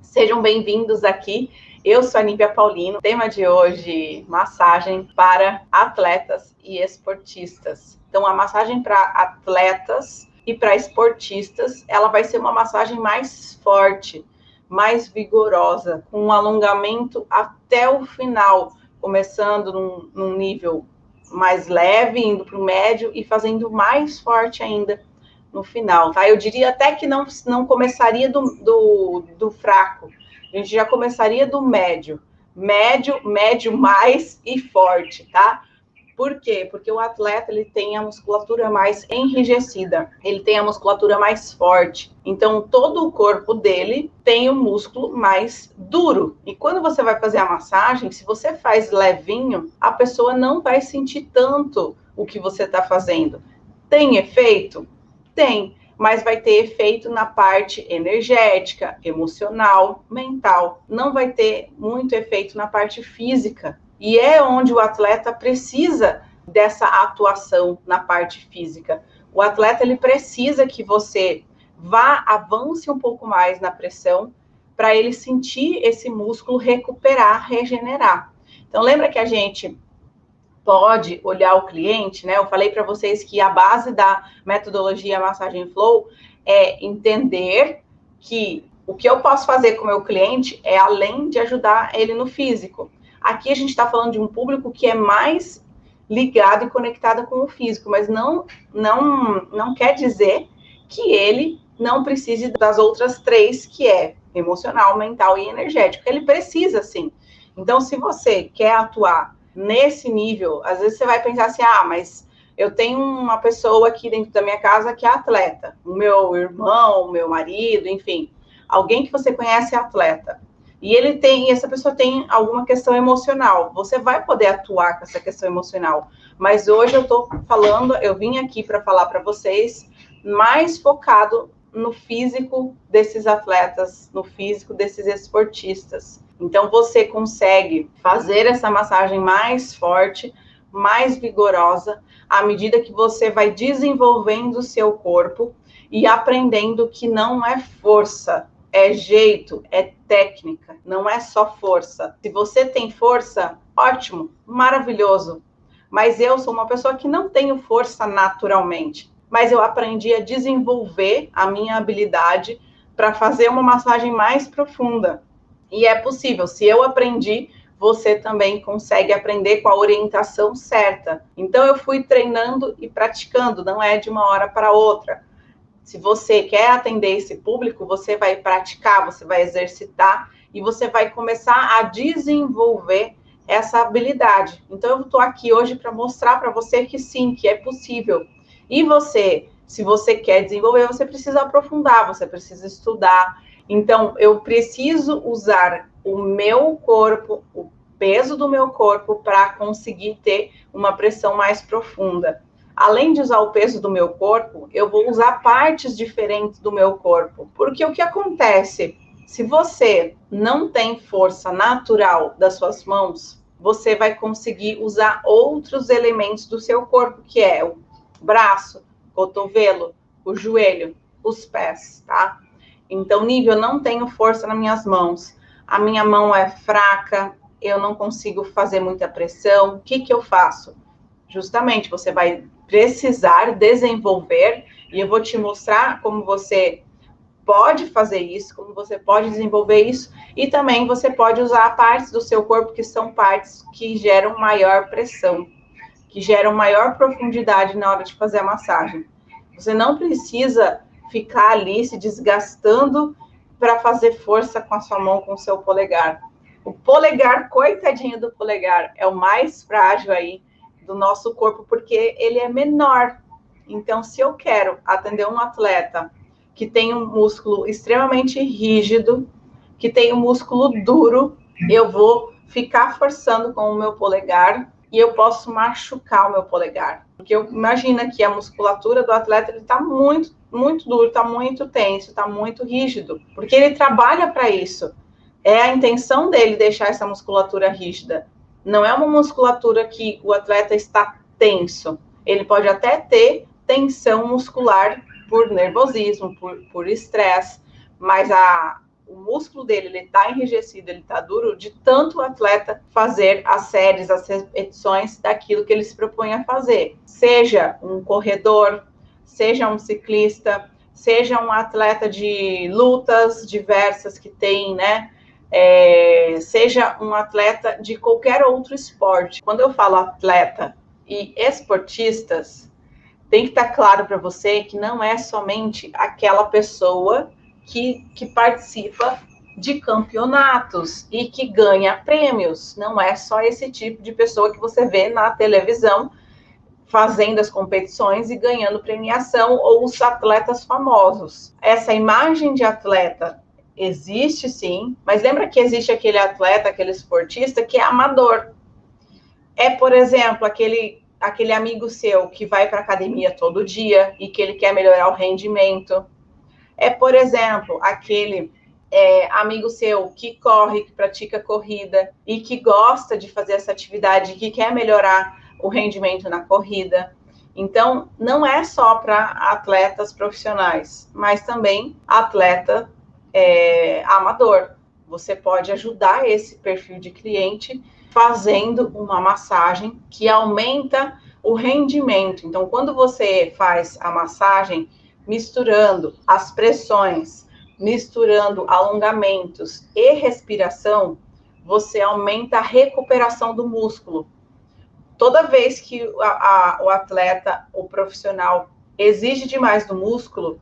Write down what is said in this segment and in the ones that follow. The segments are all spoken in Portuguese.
Sejam bem-vindos aqui. Eu sou a Nívia Paulino. O tema de hoje, massagem para atletas e esportistas. Então, a massagem para atletas e para esportistas, ela vai ser uma massagem mais forte, mais vigorosa, com um alongamento até o final, começando num nível mais leve, indo para o médio e fazendo mais forte ainda no final, tá? Eu diria até que não começaria do fraco, a gente já começaria do médio mais e forte, tá? Por quê? Porque o atleta, ele tem a musculatura mais enrijecida, ele tem a musculatura mais forte, então todo o corpo dele tem o músculo mais duro, e quando você vai fazer a massagem, se você faz levinho, a pessoa não vai sentir tanto o que você está fazendo. Tem efeito? Tem, mas vai ter efeito na parte energética, emocional, mental. Não vai ter muito efeito na parte física. E é onde o atleta precisa dessa atuação na parte física. O atleta, ele precisa que você avance um pouco mais na pressão para ele sentir esse músculo recuperar, regenerar. Então, lembra que a gente pode olhar o cliente, né? Eu falei para vocês que a base da metodologia Massagem Flow é entender que o que eu posso fazer com o meu cliente é além de ajudar ele no físico. Aqui a gente está falando de um público que é mais ligado e conectado com o físico, mas não quer dizer que ele não precise das outras três, que é emocional, mental e energético. Ele precisa, sim. Então, se você quer atuar nesse nível, às vezes você vai pensar assim, mas eu tenho uma pessoa aqui dentro da minha casa que é atleta, o meu irmão, o meu marido, enfim, alguém que você conhece é atleta, e essa pessoa tem alguma questão emocional, você vai poder atuar com essa questão emocional, mas hoje eu vim aqui para falar para vocês mais focado no físico desses atletas, no físico desses esportistas. Então, você consegue fazer essa massagem mais forte, mais vigorosa, à medida que você vai desenvolvendo o seu corpo e aprendendo que não é força, é jeito, é técnica, não é só força. Se você tem força, ótimo, maravilhoso. Mas eu sou uma pessoa que não tenho força naturalmente, mas eu aprendi a desenvolver a minha habilidade para fazer uma massagem mais profunda. E é possível, se eu aprendi, você também consegue aprender com a orientação certa. Então, eu fui treinando e praticando, não é de uma hora para outra. Se você quer atender esse público, você vai praticar, você vai exercitar e você vai começar a desenvolver essa habilidade. Então, eu estou aqui hoje para mostrar para você que sim, que é possível. E você, se você quer desenvolver, você precisa aprofundar, você precisa estudar. Então, eu preciso usar o meu corpo, o peso do meu corpo, para conseguir ter uma pressão mais profunda. Além de usar o peso do meu corpo, eu vou usar partes diferentes do meu corpo. Porque o que acontece? Se você não tem força natural das suas mãos, você vai conseguir usar outros elementos do seu corpo, que é o braço, cotovelo, o joelho, os pés, tá? Então, Nívia, eu não tenho força nas minhas mãos. A minha mão é fraca, eu não consigo fazer muita pressão. O que eu faço? Justamente, você vai precisar desenvolver, e eu vou te mostrar como você pode fazer isso, como você pode desenvolver isso, e também você pode usar partes do seu corpo que são partes que geram maior pressão, que geram maior profundidade na hora de fazer a massagem. Você não precisa ficar ali se desgastando para fazer força com a sua mão, com o seu polegar. O polegar, coitadinho do polegar, é o mais frágil aí do nosso corpo, porque ele é menor. Então, se eu quero atender um atleta que tem um músculo extremamente rígido, que tem um músculo duro, eu vou ficar forçando com o meu polegar e eu posso machucar o meu polegar. Porque imagina que a musculatura do atleta está muito, muito duro, está muito tenso, está muito rígido, porque ele trabalha para isso. É a intenção dele deixar essa musculatura rígida. Não é uma musculatura que o atleta está tenso. Ele pode até ter tensão muscular por nervosismo, por estresse, mas o músculo dele ele está enrijecido, ele está duro, de tanto o atleta fazer as séries, as repetições daquilo que ele se propõe a fazer. Seja um corredor, seja um ciclista, seja um atleta de lutas diversas que tem, né? Seja um atleta de qualquer outro esporte. Quando eu falo atleta e esportistas, tem que estar claro para você que não é somente aquela pessoa que participa de campeonatos e que ganha prêmios. Não é só esse tipo de pessoa que você vê na televisão fazendo as competições e ganhando premiação, ou os atletas famosos. Essa imagem de atleta existe sim, mas lembra que existe aquele atleta, aquele esportista que é amador. Por exemplo, aquele amigo seu que vai para a academia todo dia e que ele quer melhorar o rendimento. Por exemplo, aquele amigo seu que corre, que pratica corrida e que gosta de fazer essa atividade, que quer melhorar o rendimento na corrida. Então, não é só para atletas profissionais, mas também atleta amador. Você pode ajudar esse perfil de cliente fazendo uma massagem que aumenta o rendimento. Então, quando você faz a massagem misturando as pressões, misturando alongamentos e respiração, você aumenta a recuperação do músculo. Toda vez que o atleta, o profissional, exige demais do músculo,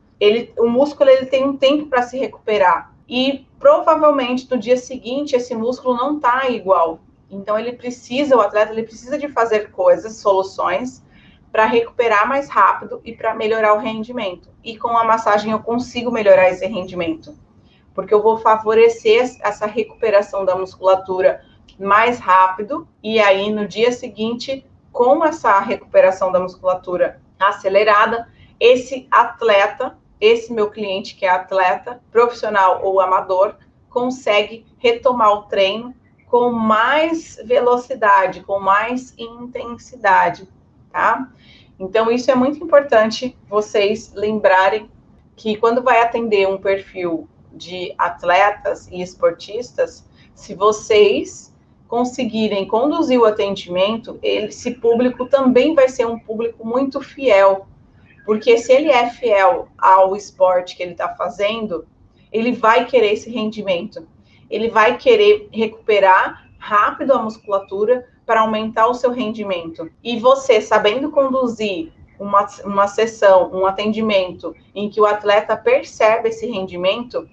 o músculo ele tem um tempo para se recuperar. E provavelmente no dia seguinte esse músculo não está igual. Então o atleta precisa de fazer coisas, soluções, para recuperar mais rápido e para melhorar o rendimento. E com a massagem eu consigo melhorar esse rendimento, porque eu vou favorecer essa recuperação da musculatura mais rápido, e aí no dia seguinte, com essa recuperação da musculatura acelerada, esse atleta, esse meu cliente que é atleta, profissional ou amador, consegue retomar o treino com mais velocidade, com mais intensidade, tá? Então, isso é muito importante vocês lembrarem que quando vai atender um perfil de atletas e esportistas, se vocês conseguirem conduzir o atendimento, esse público também vai ser um público muito fiel, porque se ele é fiel ao esporte que ele está fazendo, ele vai querer esse rendimento, ele vai querer recuperar rápido a musculatura para aumentar o seu rendimento. E você, sabendo conduzir uma sessão, um atendimento em que o atleta percebe esse rendimento,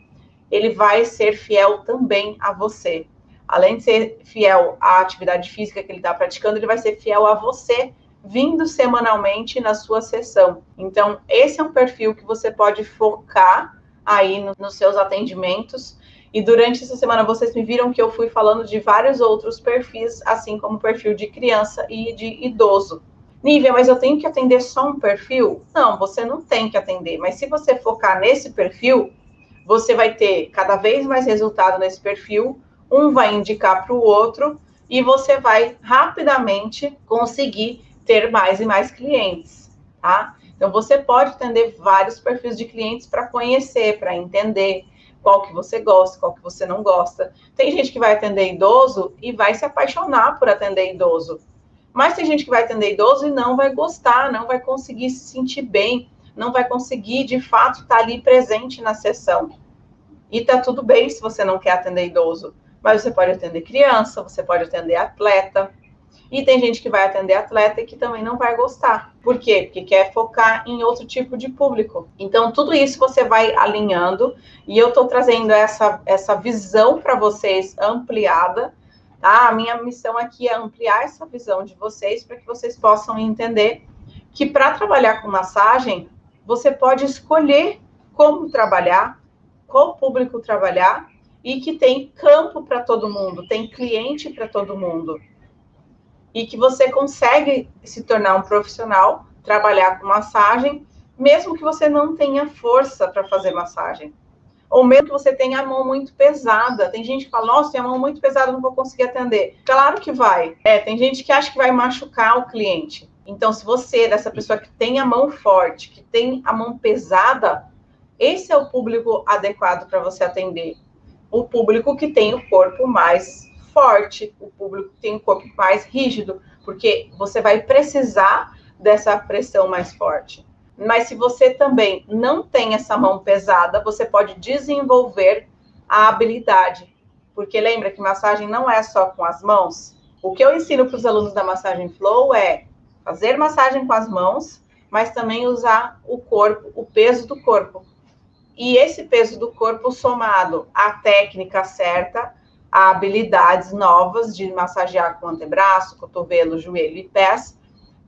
ele vai ser fiel também a você. Além de ser fiel à atividade física que ele está praticando, ele vai ser fiel a você, vindo semanalmente na sua sessão. Então, esse é um perfil que você pode focar aí nos seus atendimentos. E durante essa semana, vocês me viram que eu fui falando de vários outros perfis, assim como o perfil de criança e de idoso. Nívia, mas eu tenho que atender só um perfil? Não, você não tem que atender. Mas se você focar nesse perfil, você vai ter cada vez mais resultado nesse perfil, um vai indicar para o outro, e você vai rapidamente conseguir ter mais e mais clientes, tá? Então, você pode atender vários perfis de clientes para conhecer, para entender qual que você gosta, qual que você não gosta. Tem gente que vai atender idoso e vai se apaixonar por atender idoso. Mas tem gente que vai atender idoso e não vai gostar, não vai conseguir se sentir bem, não vai conseguir, de fato, estar ali presente na sessão. E tá tudo bem se você não quer atender idoso, mas você pode atender criança, você pode atender atleta. E tem gente que vai atender atleta e que também não vai gostar. Por quê? Porque quer focar em outro tipo de público. Então, tudo isso você vai alinhando, e eu estou trazendo essa visão para vocês ampliada, tá? A minha missão aqui é ampliar essa visão de vocês para que vocês possam entender que para trabalhar com massagem, você pode escolher como trabalhar, qual público trabalhar, e que tem campo para todo mundo, tem cliente para todo mundo. E que você consegue se tornar um profissional, trabalhar com massagem, mesmo que você não tenha força para fazer massagem. Ou mesmo que você tenha a mão muito pesada. Tem gente que fala, nossa, tem a mão muito pesada, não vou conseguir atender. Claro que vai. Tem gente que acha que vai machucar o cliente. Então, se você, dessa pessoa que tem a mão forte, que tem a mão pesada, esse é o público adequado para você atender. o público que tem o corpo mais forte, o público que tem o corpo mais rígido, porque você vai precisar dessa pressão mais forte. Mas se você também não tem essa mão pesada, você pode desenvolver a habilidade. Porque lembra que massagem não é só com as mãos? O que eu ensino para os alunos da Massagem Flow é fazer massagem com as mãos, mas também usar o corpo, o peso do corpo. E esse peso do corpo somado à técnica certa, a habilidades novas de massagear com antebraço, cotovelo, joelho e pés,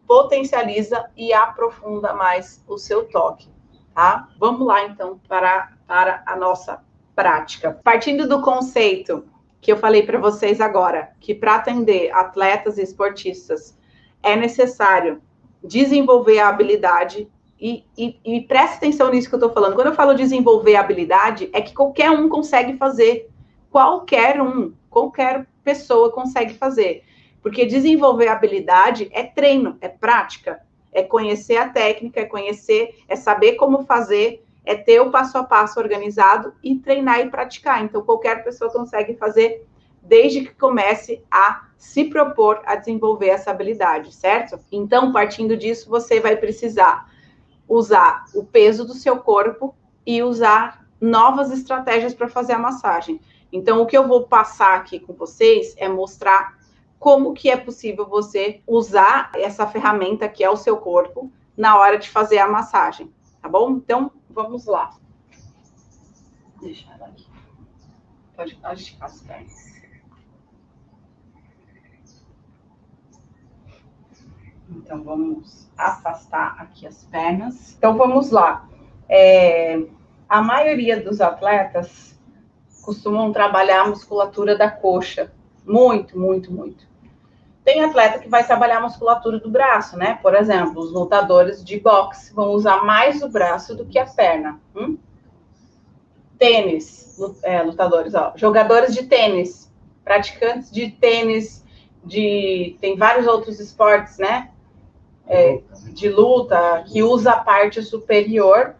potencializa e aprofunda mais o seu toque, tá? Vamos lá, então, para a nossa prática. Partindo do conceito que eu falei para vocês agora, que para atender atletas e esportistas é necessário desenvolver a habilidade e preste atenção nisso que eu estou falando. Quando eu falo desenvolver a habilidade, é que qualquer um consegue fazer. Qualquer pessoa consegue fazer. Porque desenvolver a habilidade é treino, é prática, é conhecer a técnica, é saber como fazer, é ter o passo a passo organizado e treinar e praticar. Então, qualquer pessoa consegue fazer desde que comece a se propor a desenvolver essa habilidade, certo? Então, partindo disso, você vai precisar usar o peso do seu corpo e usar novas estratégias para fazer a massagem. Então, o que eu vou passar aqui com vocês é mostrar como que é possível você usar essa ferramenta que é o seu corpo na hora de fazer a massagem, tá bom? Então, vamos lá. Deixa ela aqui. Pode esticar as pernas. Então, vamos afastar aqui as pernas. Então, vamos lá. A maioria dos atletas costumam trabalhar a musculatura da coxa. Muito, muito, muito. Tem atleta que vai trabalhar a musculatura do braço, né? Por exemplo, os lutadores de boxe vão usar mais o braço do que a perna. Tênis, lutadores, ó, jogadores de tênis, praticantes de tênis, tem vários outros esportes, né? De luta, que usa a parte superior,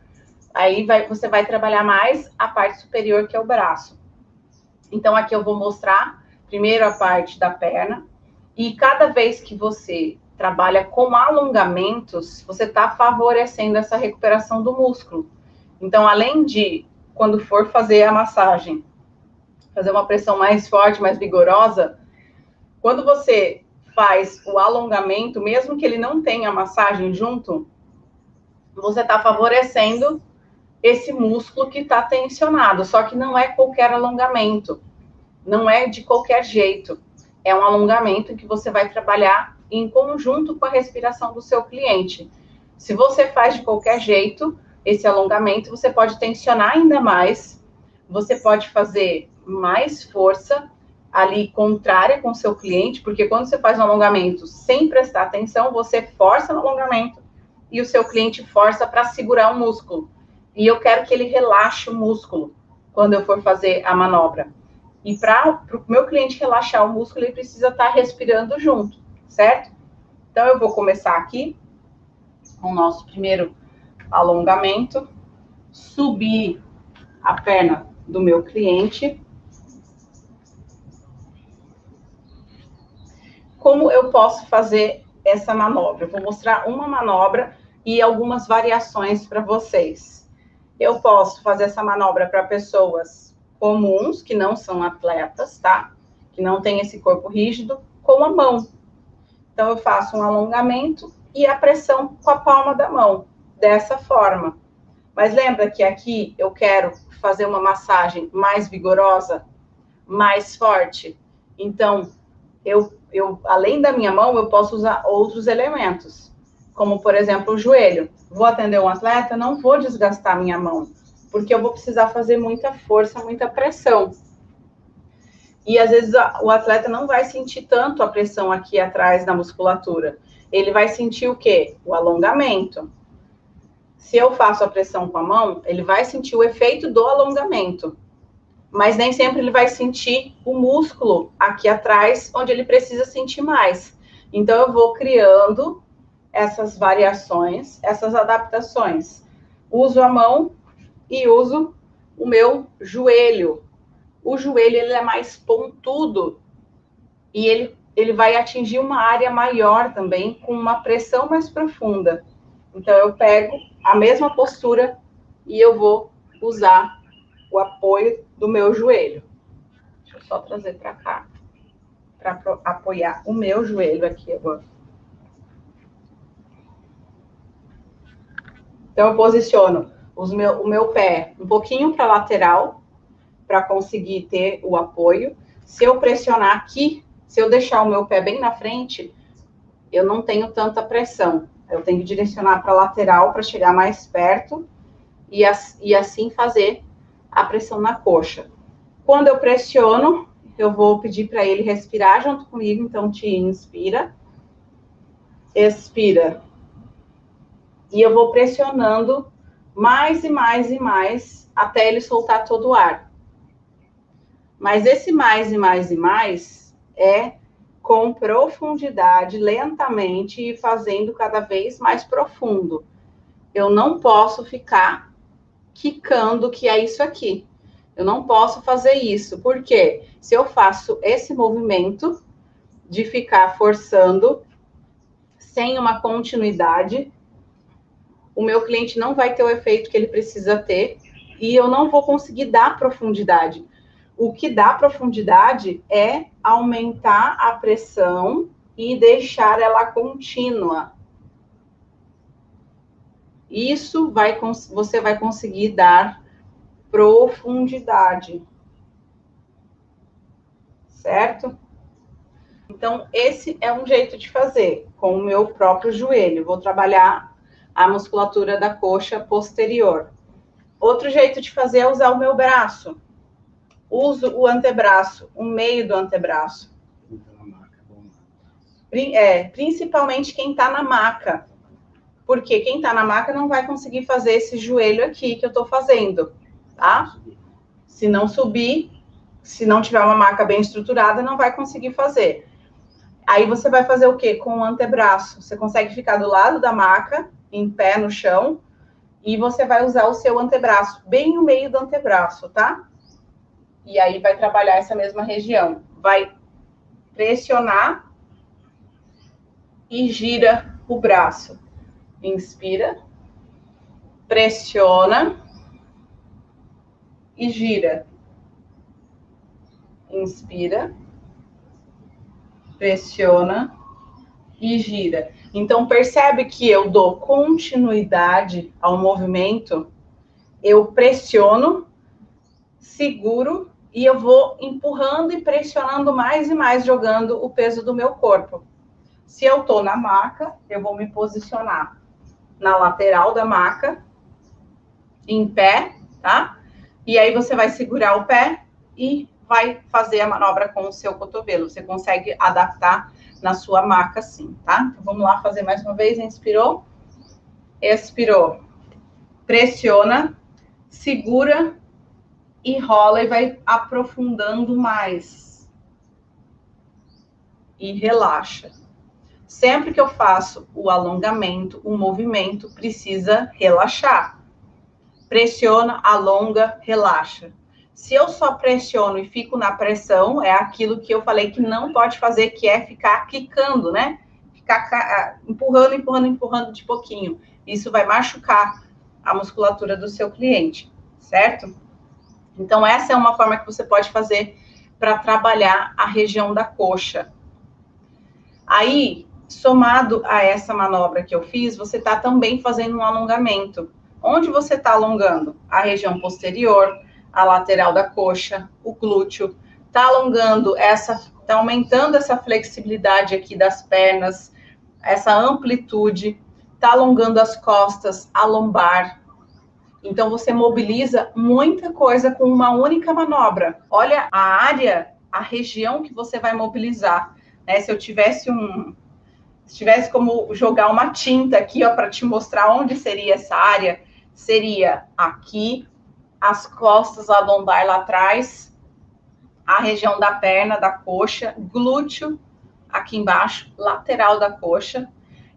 aí você vai trabalhar mais a parte superior, que é o braço. Então, aqui eu vou mostrar primeiro a parte da perna, e cada vez que você trabalha com alongamentos, você está favorecendo essa recuperação do músculo. Então, além de, quando for fazer a massagem, fazer uma pressão mais forte, mais vigorosa, quando você faz o alongamento, mesmo que ele não tenha massagem junto, você está favorecendo esse músculo que está tensionado. Só que não é qualquer alongamento, não é de qualquer jeito. É um alongamento que você vai trabalhar em conjunto com a respiração do seu cliente. Se você faz de qualquer jeito esse alongamento, você pode tensionar ainda mais, você pode fazer mais força ali contrária com o seu cliente, porque quando você faz um alongamento sem prestar atenção, você força no alongamento e o seu cliente força para segurar o músculo. E eu quero que ele relaxe o músculo quando eu for fazer a manobra. E para o meu cliente relaxar o músculo, ele precisa estar respirando junto, certo? Então, eu vou começar aqui com o nosso primeiro alongamento, subir a perna do meu cliente. Como eu posso fazer essa manobra? Eu vou mostrar uma manobra e algumas variações para vocês. Eu posso fazer essa manobra para pessoas comuns, que não são atletas, tá? Que não tem esse corpo rígido, com a mão. Então, eu faço um alongamento e a pressão com a palma da mão, dessa forma. Mas lembra que aqui eu quero fazer uma massagem mais vigorosa, mais forte. Então, além da minha mão, eu posso usar outros elementos, como, por exemplo, o joelho. Vou atender um atleta, não vou desgastar a minha mão, porque eu vou precisar fazer muita força, muita pressão. E, às vezes, o atleta não vai sentir tanto a pressão aqui atrás da musculatura. Ele vai sentir o quê? O alongamento. Se eu faço a pressão com a mão, ele vai sentir o efeito do alongamento. Mas nem sempre ele vai sentir o músculo aqui atrás, onde ele precisa sentir mais. Então, eu vou criando essas variações, essas adaptações. Uso a mão e uso o meu joelho O joelho, ele é mais pontudo e ele vai atingir uma área maior também, com uma pressão mais profunda. Então, eu pego a mesma postura e eu vou usar o apoio do meu joelho. Deixa eu só trazer para cá, para apoiar o meu joelho aqui agora. Então, eu posiciono o meu pé um pouquinho para a lateral, para conseguir ter o apoio. Se eu pressionar aqui, se eu deixar o meu pé bem na frente, eu não tenho tanta pressão. Eu tenho que direcionar para a lateral para chegar mais perto e assim fazer a pressão na coxa. Quando eu pressiono, eu vou pedir para ele respirar junto comigo. Então, te inspira, expira. E eu vou pressionando mais e mais e mais até ele soltar todo o ar. Mas esse mais e mais e mais é com profundidade, lentamente e fazendo cada vez mais profundo. Eu não posso ficar quicando, que é isso aqui. Eu não posso fazer isso, porque se eu faço esse movimento de ficar forçando sem uma continuidade, o meu cliente não vai ter o efeito que ele precisa ter e eu não vou conseguir dar profundidade. O que dá profundidade é aumentar a pressão e deixar ela contínua. Isso você vai conseguir dar profundidade. Certo? Então, esse é um jeito de fazer com o meu próprio joelho. Vou trabalhar a musculatura da coxa posterior. Outro jeito de fazer é usar o meu braço. Uso o antebraço, o meio do antebraço. Principalmente quem está na maca. Porque quem está na maca não vai conseguir fazer esse joelho aqui que eu estou fazendo, tá? Se não subir, se não tiver uma maca bem estruturada, não vai conseguir fazer. Aí você vai fazer o quê? Com o antebraço. Você consegue ficar do lado da maca, em pé no chão, e você vai usar o seu antebraço, bem no meio do antebraço, tá? E aí vai trabalhar essa mesma região. Vai pressionar e gira o braço. Inspira, pressiona e gira. Inspira, pressiona e gira. Então, percebe que eu dou continuidade ao movimento, eu pressiono, seguro e eu vou empurrando e pressionando mais e mais, jogando o peso do meu corpo. Se eu tô na maca, eu vou me posicionar na lateral da maca, em pé, tá? E aí você vai segurar o pé e vai fazer a manobra com o seu cotovelo. Você consegue adaptar na sua maca assim, tá? Então, vamos lá fazer mais uma vez. Inspirou, expirou, pressiona, segura e rola e vai aprofundando mais. E relaxa. Sempre que eu faço o alongamento, o movimento precisa relaxar. Pressiona, alonga, relaxa. Se eu só pressiono e fico na pressão, é aquilo que eu falei que não pode fazer, que é ficar quicando, né? Ficar empurrando, empurrando, empurrando de pouquinho. Isso vai machucar a musculatura do seu cliente, certo? Então, essa é uma forma que você pode fazer para trabalhar a região da coxa. Aí, somado a essa manobra que eu fiz, você está também fazendo um alongamento. Onde você está alongando? A região posterior, a lateral da coxa, o glúteo. Está alongando está aumentando essa flexibilidade aqui das pernas, essa amplitude. Está alongando as costas, a lombar. Então, você mobiliza muita coisa com uma única manobra. Olha a área, a região que você vai mobilizar. Né? Se eu tivesse como jogar uma tinta aqui, ó, para te mostrar onde seria essa área, seria aqui, as costas, a lombar lá atrás, a região da perna, da coxa, glúteo aqui embaixo, lateral da coxa,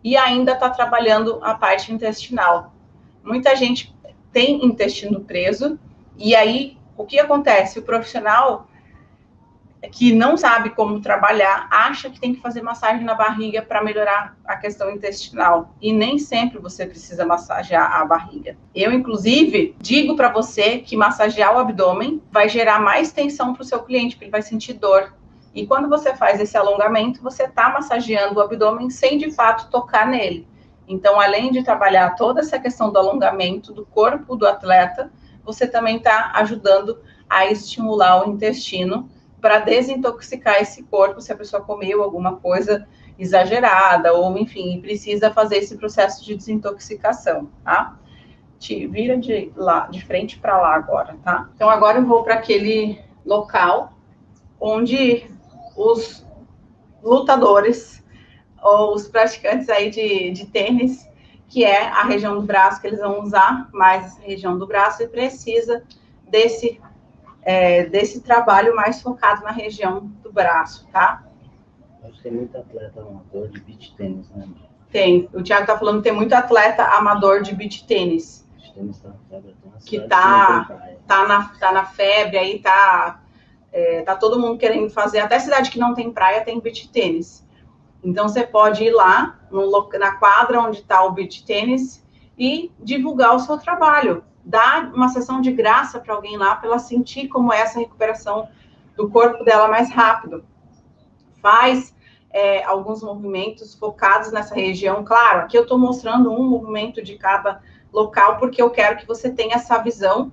e ainda está trabalhando a parte intestinal. Muita gente tem intestino preso, e aí O que acontece? O profissional que não sabe como trabalhar, acha que tem que fazer massagem na barriga para melhorar a questão intestinal. E nem sempre você precisa massagear a barriga. Eu, inclusive, digo para você que massagear o abdômen vai gerar mais tensão para o seu cliente, porque ele vai sentir dor. E quando você faz esse alongamento, você está massageando o abdômen sem, de fato, tocar nele. Então, além de trabalhar toda essa questão do alongamento do corpo do atleta, você também está ajudando a estimular o intestino para desintoxicar esse corpo, se a pessoa comeu alguma coisa exagerada, ou enfim, precisa fazer esse processo de desintoxicação, tá? Te vira de frente para lá agora, tá? Então agora eu vou para aquele local onde os lutadores ou os praticantes aí de tênis, que é a região do braço, que eles vão usar mais essa região do braço e precisa desse trabalho mais focado na região do braço, tá? Acho que tem muito atleta amador de beach tênis, né? Tem. O Thiago tá falando que tem muito atleta amador de beach tênis. Beach tênis tá na febre, que tá na febre, aí tá todo mundo querendo fazer. Até cidade que não tem praia tem beach tênis. Então você pode ir lá na quadra onde está o beach tênis e divulgar o seu trabalho. Dá uma sessão de graça para alguém lá, para ela sentir como é essa recuperação do corpo dela mais rápido. Faz alguns movimentos focados nessa região. Claro, aqui eu estou mostrando um movimento de cada local, porque eu quero que você tenha essa visão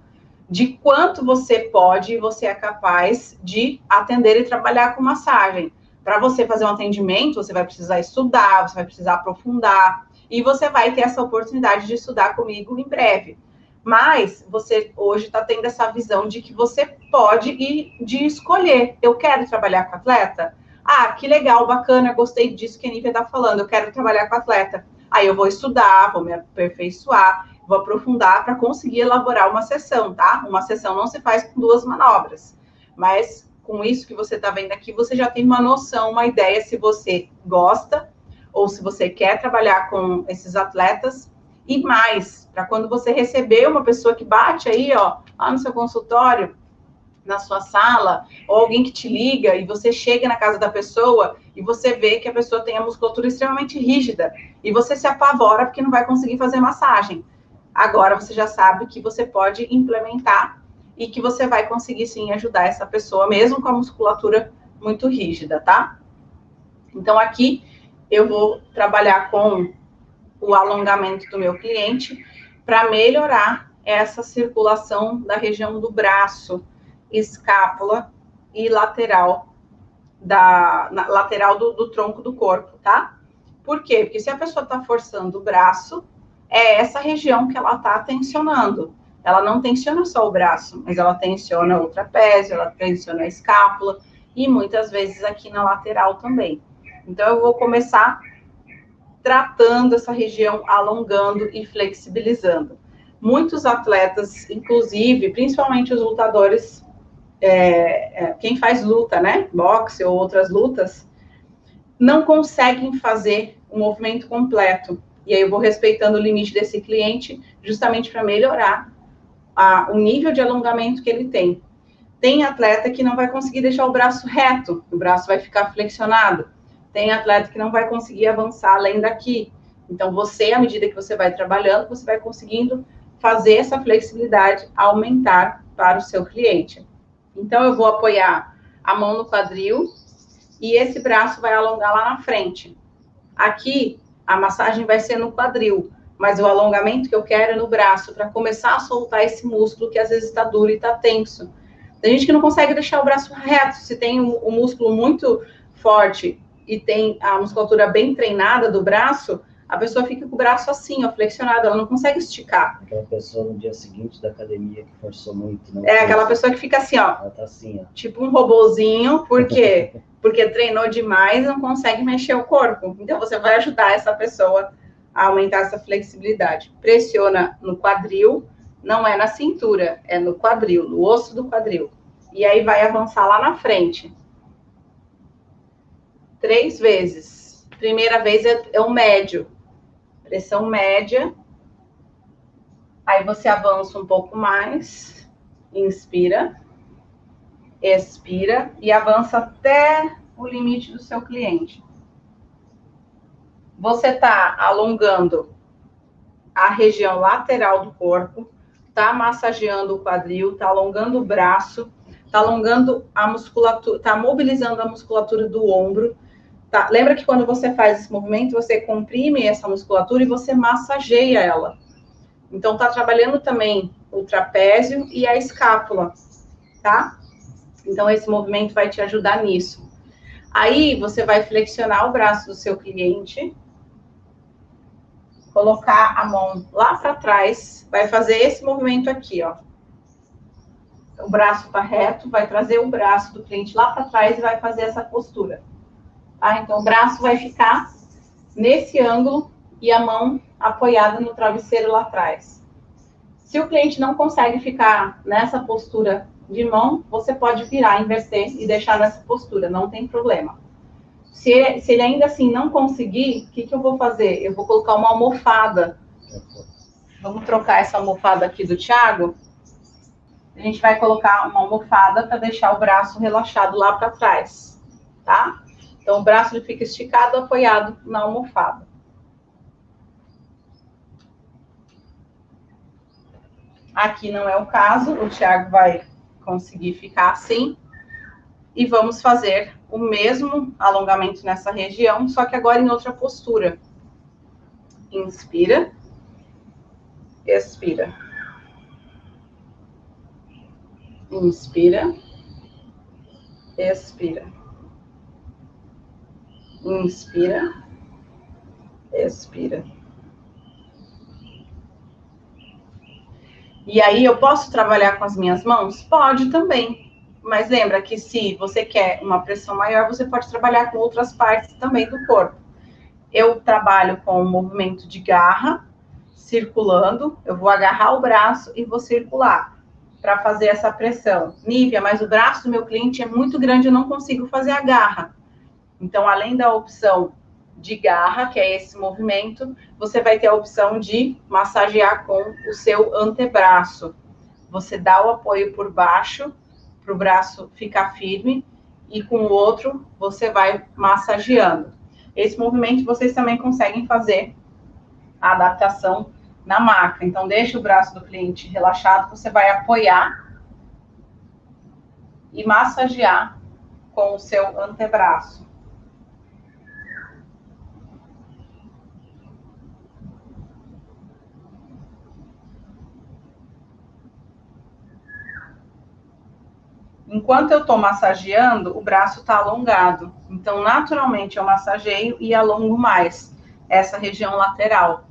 de quanto você pode e você é capaz de atender e trabalhar com massagem. Para você fazer um atendimento, você vai precisar estudar, você vai precisar aprofundar, e você vai ter essa oportunidade de estudar comigo em breve. Mas você hoje está tendo essa visão de que você pode ir de escolher. Eu quero trabalhar com atleta? Ah, que legal, bacana, gostei disso que a Nívia está falando, eu quero trabalhar com atleta. Aí eu vou estudar, vou me aperfeiçoar, vou aprofundar para conseguir elaborar uma sessão, tá? Uma sessão não se faz com 2 manobras, mas com isso que você está vendo aqui, você já tem uma noção, uma ideia se você gosta ou se você quer trabalhar com esses atletas. E mais, para quando você receber uma pessoa que bate aí, ó, lá no seu consultório, na sua sala, ou alguém que te liga e você chega na casa da pessoa e você vê que a pessoa tem a musculatura extremamente rígida e você se apavora porque não vai conseguir fazer massagem. Agora você já sabe que você pode implementar e que você vai conseguir sim ajudar essa pessoa, mesmo com a musculatura muito rígida, tá? Então aqui eu vou trabalhar com o alongamento do meu cliente para melhorar essa circulação da região do braço, escápula e lateral do tronco do corpo, tá? Por quê? Porque se a pessoa está forçando o braço, é essa região que ela está tensionando. Ela não tensiona só o braço, mas ela tensiona o trapézio, ela tensiona a escápula e muitas vezes aqui na lateral também. Então eu vou começar tratando essa região, alongando e flexibilizando. Muitos atletas, inclusive, principalmente os lutadores, quem faz luta, né, boxe ou outras lutas, não conseguem fazer o movimento completo. E aí eu vou respeitando o limite desse cliente, justamente para melhorar o nível de alongamento que ele tem. Tem atleta que não vai conseguir deixar o braço reto, o braço vai ficar flexionado. Tem atleta que não vai conseguir avançar além daqui. Então, você, à medida que você vai trabalhando, você vai conseguindo fazer essa flexibilidade aumentar para o seu cliente. Então, eu vou apoiar a mão no quadril e esse braço vai alongar lá na frente. Aqui, a massagem vai ser no quadril, mas o alongamento que eu quero é no braço, para começar a soltar esse músculo que às vezes está duro e está tenso. Tem gente que não consegue deixar o braço reto, se tem o músculo muito forte e tem a musculatura bem treinada do braço, a pessoa fica com o braço assim, ó, flexionado, ela não consegue esticar. Aquela pessoa no dia seguinte da academia que forçou muito. Não aquela pessoa que fica assim, ó. Ela tá assim, ó. Tipo um robozinho, por quê? Porque treinou demais e não consegue mexer o corpo. Então, você vai ajudar essa pessoa a aumentar essa flexibilidade. Pressiona no quadril, não é na cintura, é no quadril, no osso do quadril. E aí vai avançar lá na frente. 3 vezes. Primeira vez é o médio. Pressão média. Aí você avança um pouco mais. Inspira, expira e avança até o limite do seu cliente. Você está alongando a região lateral do corpo, está massageando o quadril, está alongando o braço, está alongando a musculatura, está mobilizando a musculatura do ombro. Tá? Lembra que quando você faz esse movimento, você comprime essa musculatura e você massageia ela. Então, está trabalhando também o trapézio e a escápula, tá? Então, esse movimento vai te ajudar nisso. Aí, você vai flexionar o braço do seu cliente, colocar a mão lá para trás, vai fazer esse movimento aqui, ó. O braço está reto, vai trazer o braço do cliente lá para trás e vai fazer essa postura. Tá? Então, o braço vai ficar nesse ângulo e a mão apoiada no travesseiro lá atrás. Se o cliente não consegue ficar nessa postura de mão, você pode virar, inverter e deixar nessa postura, não tem problema. Se ele ainda assim não conseguir, o que eu vou fazer? Eu vou colocar uma almofada. Vamos trocar essa almofada aqui do Thiago. A gente vai colocar uma almofada para deixar o braço relaxado lá para trás, tá? Então, o braço ele fica esticado, apoiado na almofada. Aqui não é o caso, o Thiago vai conseguir ficar assim. E vamos fazer o mesmo alongamento nessa região, só que agora em outra postura. Inspira, expira. Inspira, expira. Inspira, expira. E aí, eu posso trabalhar com as minhas mãos? Pode também. Mas lembra que se você quer uma pressão maior, você pode trabalhar com outras partes também do corpo. Eu trabalho com o movimento de garra, circulando. Eu vou agarrar o braço e vou circular para fazer essa pressão. Nívia, mas o braço do meu cliente é muito grande, eu não consigo fazer a garra. Então, além da opção de garra, que é esse movimento, você vai ter a opção de massagear com o seu antebraço. Você dá o apoio por baixo, para o braço ficar firme, e com o outro, você vai massageando. Esse movimento vocês também conseguem fazer a adaptação na maca. Então, deixa o braço do cliente relaxado, você vai apoiar e massagear com o seu antebraço. Enquanto eu estou massageando, o braço está alongado. Então, naturalmente, eu massageio e alongo mais essa região lateral,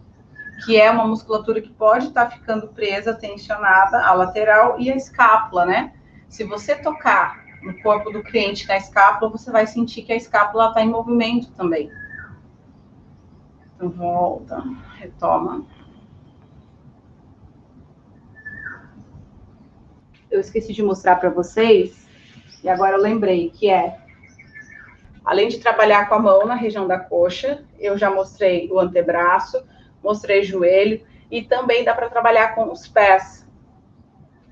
que é uma musculatura que pode estar ficando presa, tensionada, a lateral e a escápula, né? Se você tocar no corpo do cliente na escápula, você vai sentir que a escápula está em movimento também. Então, volta, retoma. Eu esqueci de mostrar para vocês, e agora eu lembrei, que é, além de trabalhar com a mão na região da coxa, eu já mostrei o antebraço, mostrei o joelho, e também dá para trabalhar com os pés.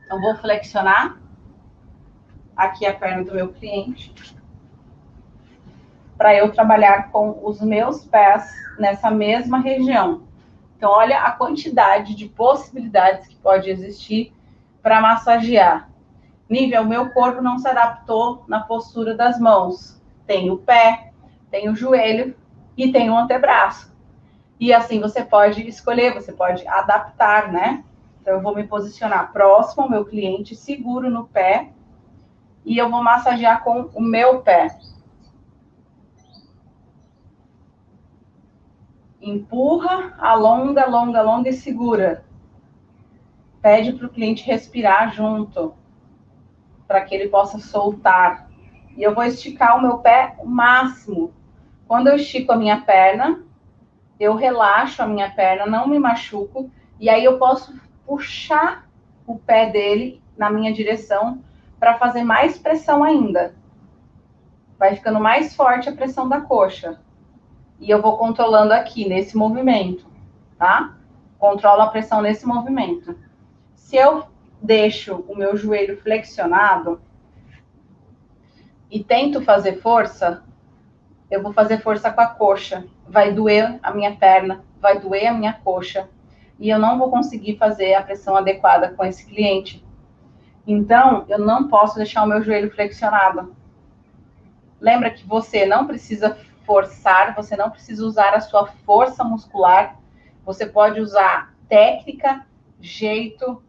Então, vou flexionar aqui a perna do meu cliente, para eu trabalhar com os meus pés nessa mesma região. Então, olha a quantidade de possibilidades que pode existir para massagear. Nívia, o meu corpo não se adaptou na postura das mãos. Tem o pé, tem o joelho e tem o antebraço. E assim você pode escolher, você pode adaptar, né? Então, eu vou me posicionar próximo ao meu cliente, seguro no pé, e eu vou massagear com o meu pé. Empurra, alonga, alonga, alonga e segura. Pede para o cliente respirar junto, para que ele possa soltar. E eu vou esticar o meu pé o máximo. Quando eu estico a minha perna, eu relaxo a minha perna, não me machuco, e aí eu posso puxar o pé dele na minha direção para fazer mais pressão ainda. Vai ficando mais forte a pressão da coxa. E eu vou controlando aqui, nesse movimento, tá? Controlo a pressão nesse movimento. Se eu deixo o meu joelho flexionado e tento fazer força, eu vou fazer força com a coxa. Vai doer a minha perna, vai doer a minha coxa. E eu não vou conseguir fazer a pressão adequada com esse cliente. Então, eu não posso deixar o meu joelho flexionado. Lembra que você não precisa forçar, você não precisa usar a sua força muscular. Você pode usar técnica, jeito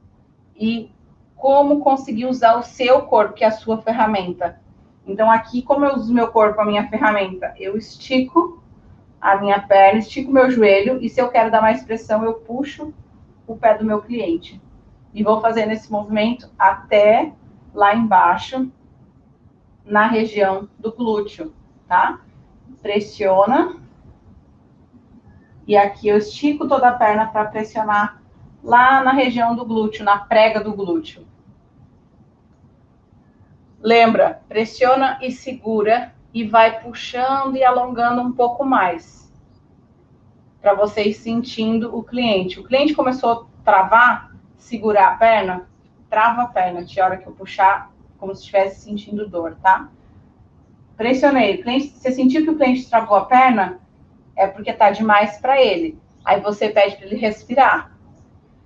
e como conseguir usar o seu corpo, que é a sua ferramenta. Então, aqui, como eu uso o meu corpo, a minha ferramenta, eu estico a minha perna, estico o meu joelho, e se eu quero dar mais pressão, eu puxo o pé do meu cliente. E vou fazendo esse movimento até lá embaixo, na região do glúteo, tá? Pressiona. E aqui eu estico toda a perna para pressionar lá na região do glúteo, na prega do glúteo. Lembra, pressiona e segura e vai puxando e alongando um pouco mais. Para vocês sentindo o cliente. O cliente começou a travar, segurar a perna, trava a perna, a hora que eu puxar, como se estivesse sentindo dor, tá? Pressionei. Cliente, você sentiu que o cliente travou a perna? É porque tá demais para ele. Aí você pede para ele respirar.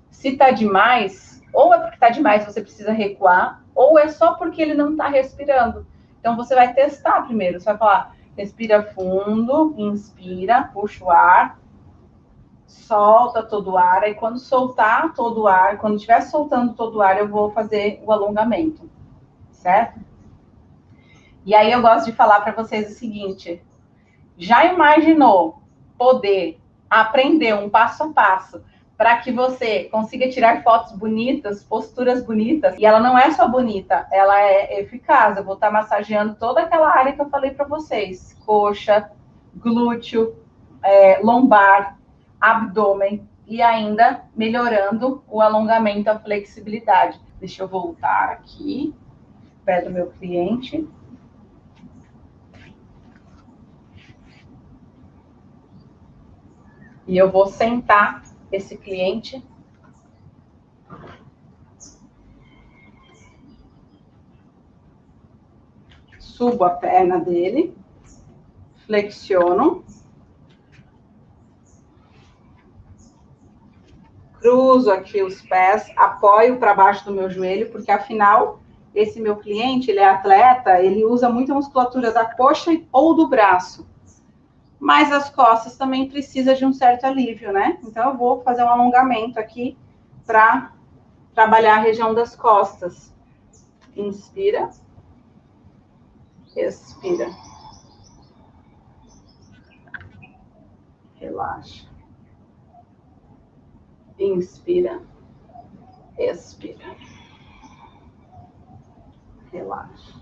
Se tá demais, ou é porque tá demais, você precisa recuar, ou é só porque ele não tá respirando. Então você vai testar primeiro. Você vai falar, respira fundo, inspira, puxa o ar, solta todo o ar. Aí quando soltar todo o ar, quando estiver soltando todo o ar, eu vou fazer o alongamento, certo? E aí eu gosto de falar para vocês o seguinte: já imaginou poder aprender um passo a passo para que você consiga tirar fotos bonitas, posturas bonitas? E ela não é só bonita, ela é eficaz. Eu vou estar massageando toda aquela área que eu falei para vocês: coxa, glúteo, lombar, abdômen, e ainda melhorando o alongamento, a flexibilidade. Deixa eu voltar aqui, pé do meu cliente. E eu vou sentar esse cliente. Subo a perna dele. Flexiono. Cruzo aqui os pés, apoio para baixo do meu joelho, porque afinal, esse meu cliente, ele é atleta, ele usa muita musculatura da coxa ou do braço. Mas as costas também precisam de um certo alívio, né? Então, eu vou fazer um alongamento aqui para trabalhar a região das costas. Inspira. Expira. Relaxa. Inspira. Expira. Relaxa.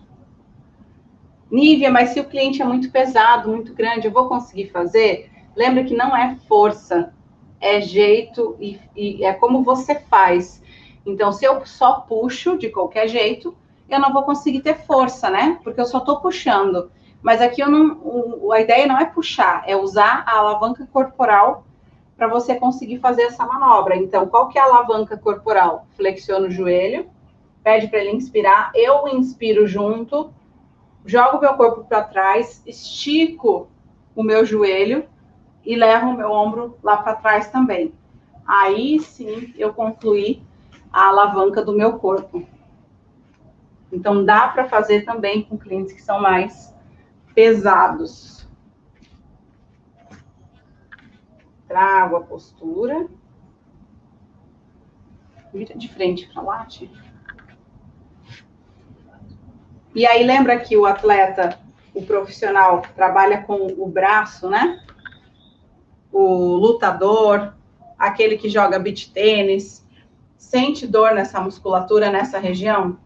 Nívia, mas se o cliente é muito pesado, muito grande, eu vou conseguir fazer? Lembra que não é força, é jeito e é como você faz. Então, se eu só puxo de qualquer jeito, eu não vou conseguir ter força, né? Porque eu só estou puxando. Mas aqui a ideia não é puxar, é usar a alavanca corporal para você conseguir fazer essa manobra. Então, qual que é a alavanca corporal? Flexiona o joelho, pede para ele inspirar, eu inspiro junto, jogo o meu corpo para trás, estico o meu joelho e levo o meu ombro lá para trás também. Aí sim eu concluí a alavanca do meu corpo. Então dá para fazer também com clientes que são mais pesados. Trago a postura. Vira de frente para lá, Tia. E aí, lembra que o atleta, o profissional, trabalha com o braço, né? O lutador, aquele que joga beach tênis, sente dor nessa musculatura, nessa região?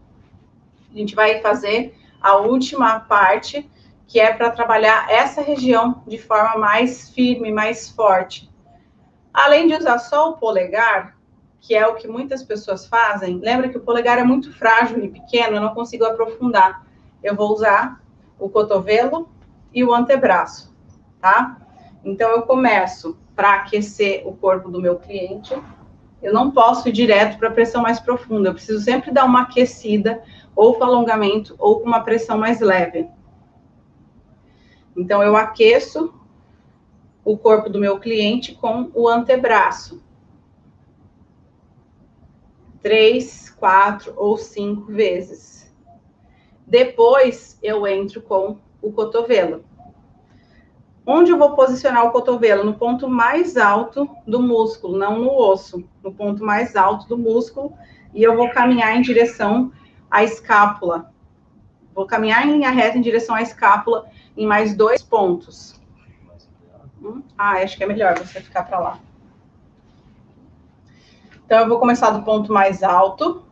A gente vai fazer a última parte, que é para trabalhar essa região de forma mais firme, mais forte. Além de usar só o polegar, que é o que muitas pessoas fazem, lembra que o polegar é muito frágil e pequeno, eu não consigo aprofundar. Eu vou usar o cotovelo e o antebraço, tá? Então, eu começo para aquecer o corpo do meu cliente, Eu não posso ir direto para a pressão mais profunda. Eu preciso sempre dar uma aquecida, ou com alongamento, ou com uma pressão mais leve. Então, eu aqueço o corpo do meu cliente com o antebraço. 3, 4 ou 5 vezes. Depois, eu entro com o cotovelo. Onde eu vou posicionar o cotovelo? No ponto mais alto do músculo, não no osso. No ponto mais alto do músculo. E eu vou caminhar em direção à escápula. Vou caminhar em linha reta em direção à escápula em mais 2 pontos. Acho que é melhor você ficar para lá. Então, eu vou começar do ponto mais alto.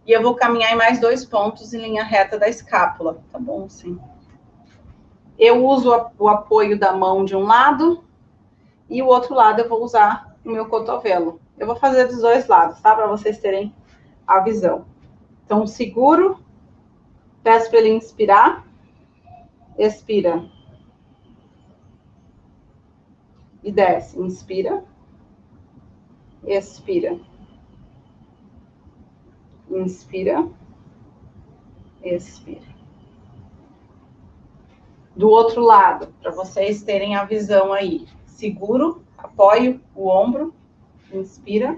E eu vou caminhar em mais 2 pontos em linha reta da escápula. Tá bom, sim. Eu uso o apoio da mão de um lado e o outro lado eu vou usar o meu cotovelo. Eu vou fazer dos 2 lados, tá? Para vocês terem a visão. Então, seguro, peço para ele inspirar, expira. E desce, inspira, expira. Inspira, expira. Do outro lado, para vocês terem a visão aí. Seguro, apoio o ombro, inspira,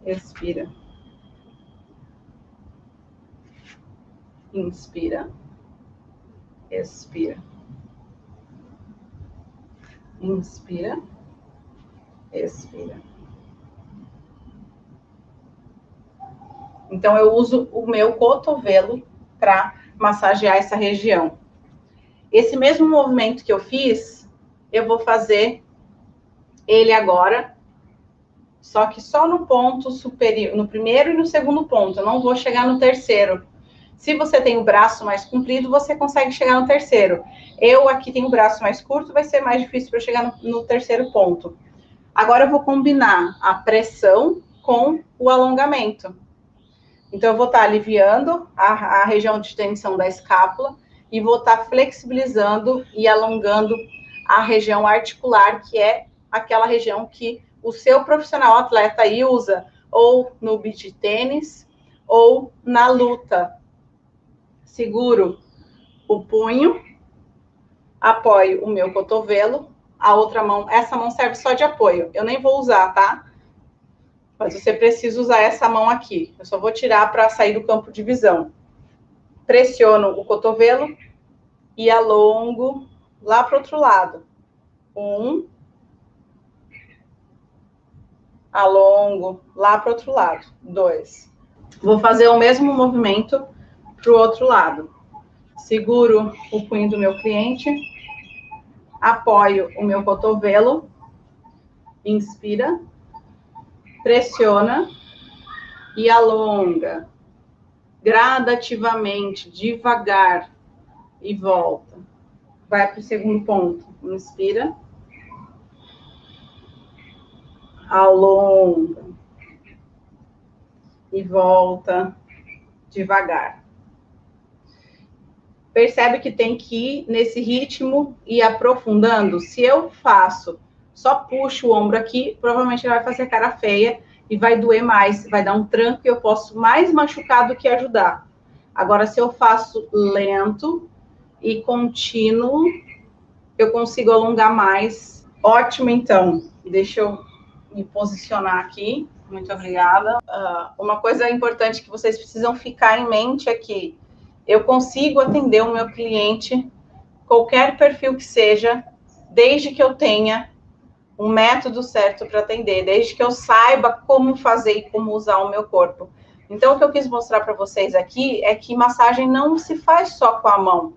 expira. Inspira, expira. Inspira, expira. Então, eu uso o meu cotovelo para massagear essa região. Esse mesmo movimento que eu fiz, eu vou fazer ele agora, só que só no ponto superior, no primeiro e no segundo ponto. Eu não vou chegar no terceiro. Se você tem o braço mais comprido, você consegue chegar no terceiro. Eu aqui tenho o braço mais curto, vai ser mais difícil para eu chegar no terceiro ponto. Agora eu vou combinar a pressão com o alongamento. Então, eu vou estar aliviando a região de tensão da escápula e vou estar flexibilizando e alongando a região articular, que é aquela região que o seu profissional atleta aí usa, ou no beach tênis, ou na luta. Seguro o punho, apoio o meu cotovelo, a outra mão, essa mão serve só de apoio, eu nem vou usar, tá? Mas você precisa usar essa mão aqui. Eu só vou tirar para sair do campo de visão. Pressiono o cotovelo e alongo lá para o outro lado. 1. Alongo lá para o outro lado. 2. Vou fazer o mesmo movimento para o outro lado. Seguro o punho do meu cliente. Apoio o meu cotovelo. Inspira. Pressiona e alonga gradativamente, devagar e volta. Vai para o segundo ponto. Inspira, alonga e volta devagar. Percebe que tem que ir nesse ritmo e aprofundando. Se eu faço só puxo o ombro aqui, provavelmente ele vai fazer cara feia e vai doer mais, vai dar um tranco e eu posso mais machucar do que ajudar. Agora, se eu faço lento e contínuo, eu consigo alongar mais. Ótimo, então. Deixa eu me posicionar aqui. Muito obrigada. Uma coisa importante que vocês precisam ficar em mente é que eu consigo atender o meu cliente, qualquer perfil que seja, desde que eu tenha um método certo para atender, desde que eu saiba como fazer e como usar o meu corpo. Então, o que eu quis mostrar para vocês aqui é que massagem não se faz só com a mão.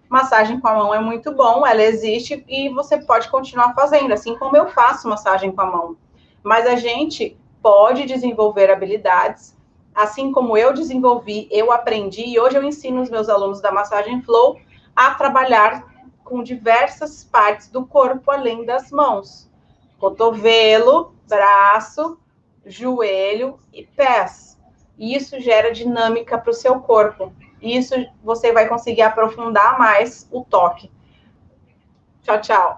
Massagem com a mão é muito bom, ela existe e você pode continuar fazendo, assim como eu faço massagem com a mão. Mas a gente pode desenvolver habilidades, assim como eu desenvolvi, eu aprendi, e hoje eu ensino os meus alunos da Massagem Flow a trabalhar com diversas partes do corpo, além das mãos. Cotovelo, braço, joelho e pés. E isso gera dinâmica para o seu corpo. E isso você vai conseguir aprofundar mais o toque. Tchau, tchau.